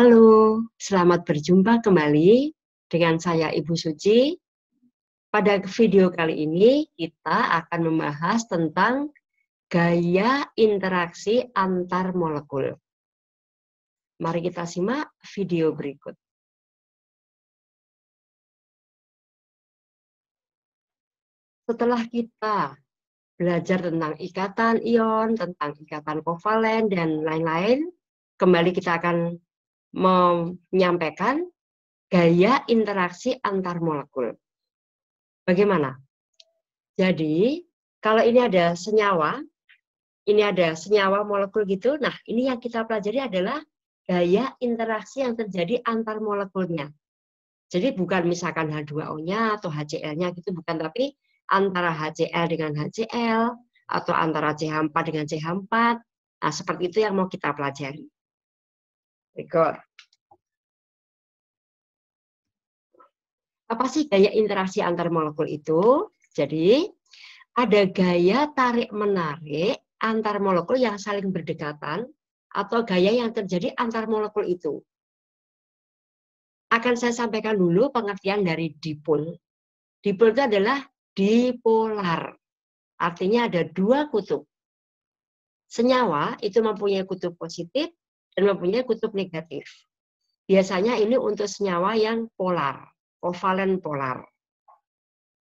Halo, selamat berjumpa kembali dengan saya Ibu Suci. Pada video kali ini kita akan membahas tentang gaya interaksi antar molekul. Mari kita simak video berikut. Setelah kita belajar tentang ikatan ion, tentang ikatan kovalen, dan lain-lain, kembali kita akan menyampaikan gaya interaksi antar molekul. Bagaimana? Jadi, kalau ini ada senyawa molekul gitu, nah ini yang kita pelajari adalah gaya interaksi yang terjadi antar molekulnya. Jadi bukan misalkan H2O-nya atau HCl-nya gitu, bukan, tapi antara HCl dengan HCl, atau antara CH4 dengan CH4. Nah, seperti itu yang mau kita pelajari. Berikut. Apa sih gaya interaksi antar molekul itu? Jadi, ada gaya tarik-menarik antar molekul yang saling berdekatan atau gaya yang terjadi antar molekul itu. Akan saya sampaikan dulu pengertian dari dipol. Dipol itu adalah dipolar. Artinya ada dua kutub. Senyawa itu mempunyai kutub positif dan mempunyai kutub negatif. Biasanya ini untuk senyawa yang polar, kovalen polar.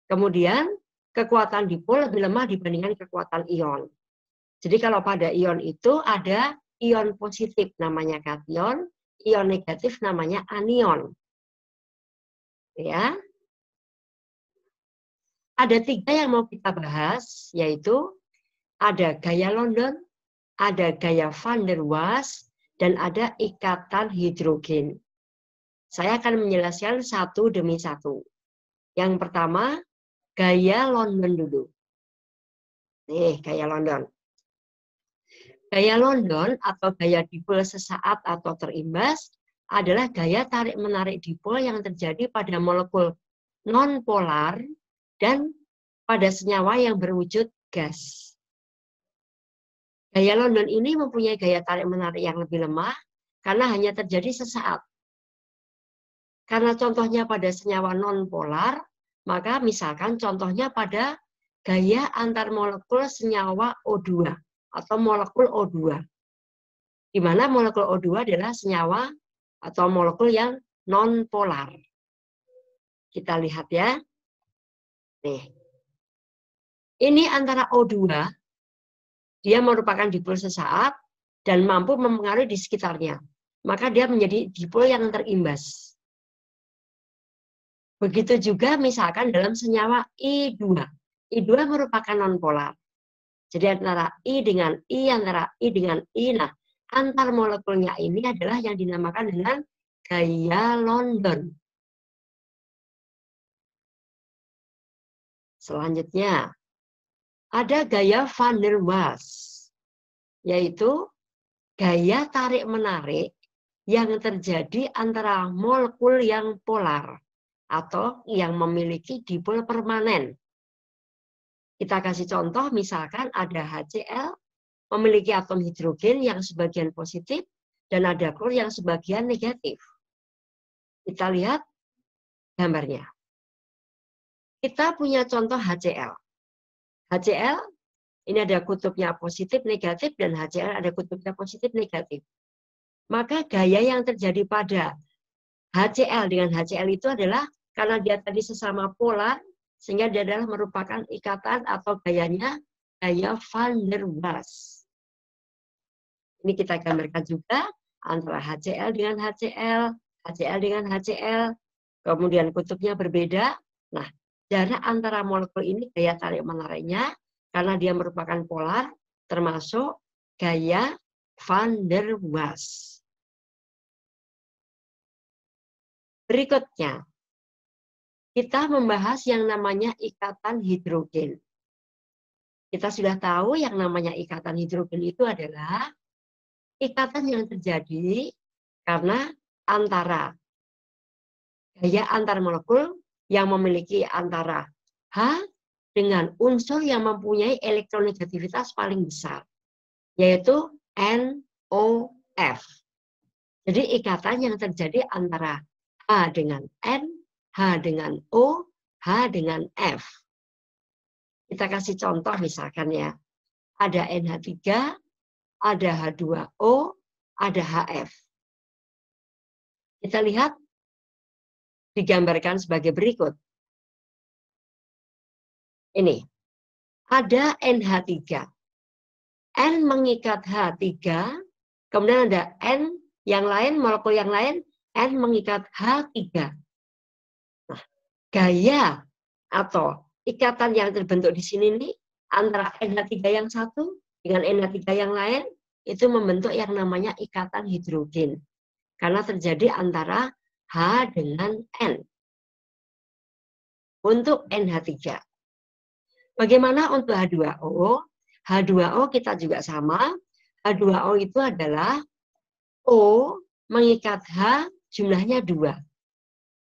Kemudian kekuatan dipol lebih lemah dibandingkan kekuatan ion. Jadi kalau pada ion itu ada ion positif namanya kation, ion negatif namanya anion. Ya. Ada 3 yang mau kita bahas, yaitu ada gaya London, ada gaya van der Waals, dan ada ikatan hidrogen. Saya akan menjelaskan satu demi satu. Yang pertama, gaya London dulu. Nih, gaya London. Gaya London atau gaya dipol sesaat atau terimbas adalah gaya tarik-menarik dipol yang terjadi pada molekul non-polar dan pada senyawa yang berwujud gas. Gaya London ini mempunyai gaya tarik-menarik yang lebih lemah karena hanya terjadi sesaat. Karena contohnya pada senyawa non-polar, maka misalkan contohnya pada gaya antar molekul senyawa O2 atau molekul O2. Di mana molekul O2 adalah senyawa atau molekul yang non-polar. Kita lihat ya. Nih. Ini antara O2, dia merupakan dipol sesaat dan mampu mempengaruhi di sekitarnya. Maka dia menjadi dipol yang terimbas. Begitu juga misalkan dalam senyawa I2. I2 merupakan non-polar. Jadi antara I dengan I, antara I dengan I. Nah, antar molekulnya ini adalah yang dinamakan dengan gaya London. Selanjutnya, ada gaya van der Waals, yaitu gaya tarik-menarik yang terjadi antara molekul yang polar atau yang memiliki dipol permanen. Kita kasih contoh, misalkan ada HCl memiliki atom hidrogen yang sebagian positif dan ada klor yang sebagian negatif. Kita lihat gambarnya. Kita punya contoh HCl. HCl ini ada kutubnya positif, negatif, dan HCl ada kutubnya positif, negatif. Maka gaya yang terjadi pada HCl dengan HCl itu adalah karena dia tadi sesama polar, sehingga dia adalah merupakan ikatan atau gayanya gaya van der Waals. Ini kita gambarkan juga antara HCl dengan HCl, HCl dengan HCl, kemudian kutubnya berbeda. Nah, jarak antara molekul ini gaya tarik-menariknya, karena dia merupakan polar, termasuk gaya van der Waals. Berikutnya, kita membahas yang namanya ikatan hidrogen. Kita sudah tahu yang namanya ikatan hidrogen itu adalah ikatan yang terjadi karena antara gaya antar molekul yang memiliki antara H dengan unsur yang mempunyai elektronegativitas paling besar, yaitu NOF. Jadi ikatan yang terjadi antara H dengan N, H dengan O, H dengan F. Kita kasih contoh misalkan ya. Ada NH3, ada H2O, ada HF. Kita lihat digambarkan sebagai berikut. Ini, ada NH3. N mengikat H3, kemudian ada N yang lain, molekul yang lain, N mengikat H3. Nah, gaya atau ikatan yang terbentuk di sini nih, antara NH3 yang satu dengan NH3 yang lain, itu membentuk yang namanya ikatan hidrogen. Karena terjadi antara H dengan N. Untuk NH3. Bagaimana untuk H2O? H2O kita juga sama. H2O itu adalah O mengikat H jumlahnya 2.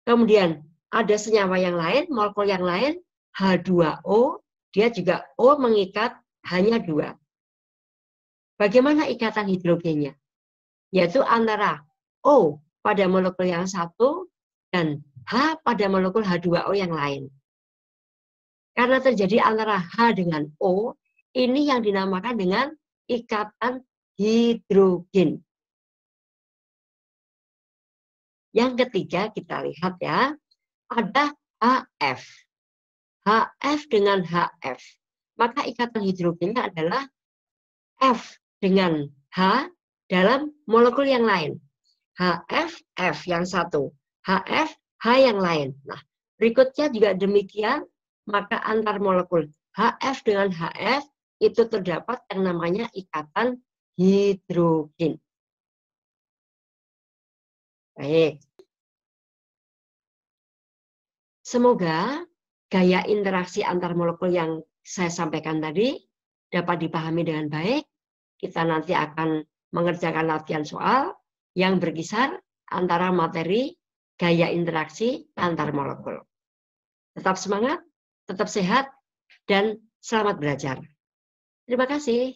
Kemudian ada senyawa yang lain, molekul yang lain, H2O, dia juga O mengikat hanya 2. Bagaimana ikatan hidrogennya? Yaitu antara O pada molekul yang satu dan H pada molekul H2O yang lain. Karena terjadi antara H dengan O, ini yang dinamakan dengan ikatan hidrogen. Yang ketiga kita lihat ya, ada HF. HF dengan HF. Maka ikatan hidrogennya adalah F dengan H dalam molekul yang lain. HF, F yang satu. HF, H yang lain. Nah, berikutnya juga demikian, maka antar molekul HF dengan HF itu terdapat yang namanya ikatan hidrogen. Baik. Semoga gaya interaksi antar molekul yang saya sampaikan tadi dapat dipahami dengan baik. Kita nanti akan mengerjakan latihan soal yang berkisar antara materi gaya interaksi antar molekul. Tetap semangat, tetap sehat, dan selamat belajar. Terima kasih.